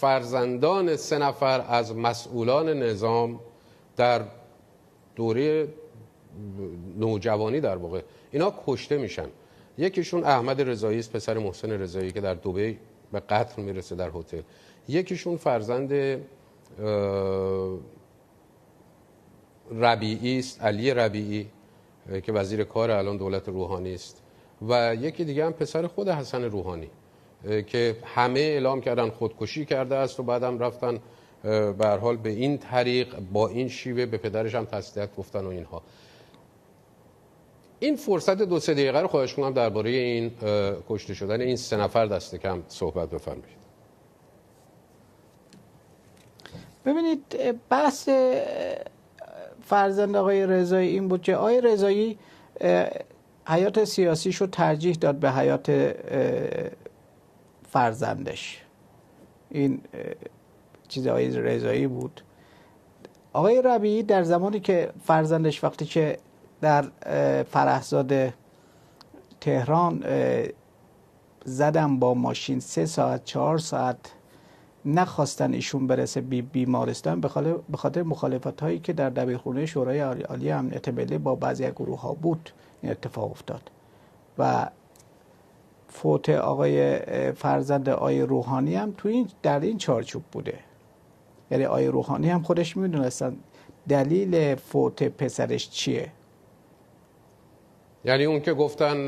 فرزندان 3 نفر از مسئولان نظام در دوره نوجوانی در واقع اینا کشته میشن. یکیشون احمد رضایی است، پسر محسن رضایی که در دبی به قتل میرسه در هتل. یکیشون فرزند ربیعی است، علی ربیعی که وزیر کار الان دولت روحانی است، و یکی دیگه هم پسر خود حسن روحانی که همه اعلام کردن خودکشی کرده است و بعدم رفتن به هر حال به این طریق با این شیوه به پدرش هم تسلیت گفتن و اینها. این فرصت 2-3 دقیقه رو خواهش می‌کنم درباره این کشته شدن این 3 نفر دست کم صحبت بفرمایید. ببینید، بحث فرزند آقای رضایی این بود که آقای رضایی حیات سیاسیشو ترجیح داد به حیات فرزندش. این چیز آقای رضایی بود. آقای ربیعی در زمانی که فرزندش وقتی که در فرهزاد تهران زدن با ماشین 3 ساعت 4 ساعت نخواستن ایشون برسه بیمارستان به خاطر مخالفت هایی که در دبیرخونه شورای عالی امنیت ملی با بعضی از گروه ها بود این اتفاق افتاد و فوت آقای فرزند آقای روحانی هم در این چارچوب بوده. یعنی آقای روحانی هم خودش میدونستن دلیل فوت پسرش چیه. یعنی اون که گفتن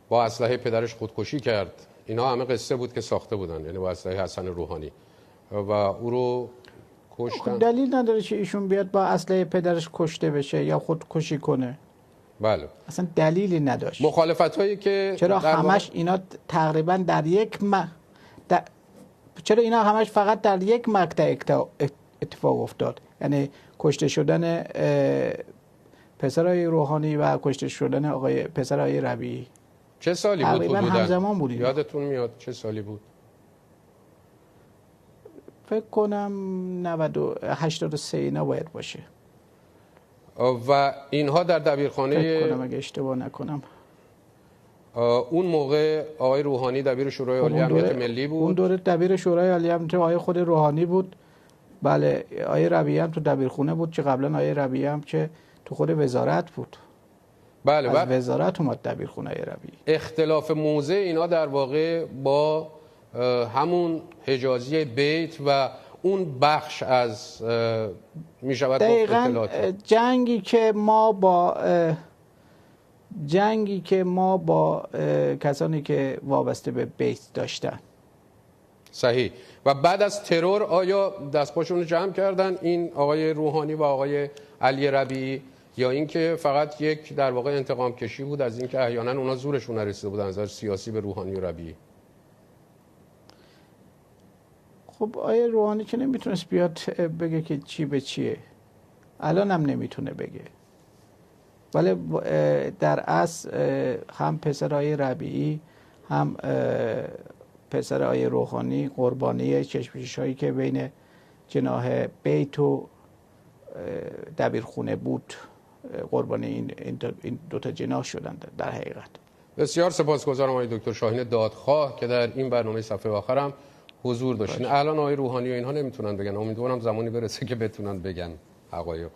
با اسلحه پدرش خودکشی کرد، اینا همه قصه بود که ساخته بودن، یعنی با اسلحه حسن روحانی و او رو کشتن. دلیل نداره که ایشون بیاد با اسلحه پدرش کشته بشه یا خودکشی کنه. بله. اصلا دلیلی نداشت. مخالفت هایی که چرا همش اینا تقریبا در یک چرا اینا همش فقط در یک مقطع اتفاق افتاد؟ یعنی کشته شدن پسرای روحانی و کشته شدن پسرای ربیعی. چه سالی بود حدوداً؟ همزمان بود. یادتون میاد چه سالی بود؟ فکر کنم 83 اینا باید باشه. و اینها در دبیرخانه، فکر کنم اگه اشتباه نکنم، اون موقع آقای روحانی دبیر شورای عالی امنیت ملی بود. اون دوره دبیر شورای عالی امنیت آقای خود روحانی بود. بله، آقای ربیعی هم تو دبیرخونه بود که قبلا آقای ربیعی هم که تو خود وزارت بود. بله، از وزارت اومد دبیرخونه آقای ربیعی. اختلاف موضع اینا در واقع با همون حجازی بیت و اون بخش از می شود دقیقاً جنگی که ما با کسانی که وابسته به بیت داشتن. صحیح. و بعد از ترور آیا دستپاشون رو جمع کردن این آقای روحانی و آقای علی ربیعی، یا اینکه فقط یک در واقع انتقام کشی بود از اینکه احیانا اونا زورشون نرسیده بود از نظر سیاسی به روحانی و ربیعی؟ خب آقای روحانی که نمیتونست بیاد بگه که چی به چیه، الان هم نمیتونه بگه، ولی در اصل هم پسر آقای ربیعی هم پسر آقای روحانی قربانی کشمکش هایی که بین جناح بیت و دبیرخونه بود قربانی این دوتا جناح شدند در حقیقت. بسیار سپاسگزارم آقای دکتر شاهین دادخواه که در این برنامه صفحه آخرم حضور داشتین. الان آقای روحانی و اینها نمیتونن بگن، امیدوارم زمانی برسه که بتونن بگن حقایق.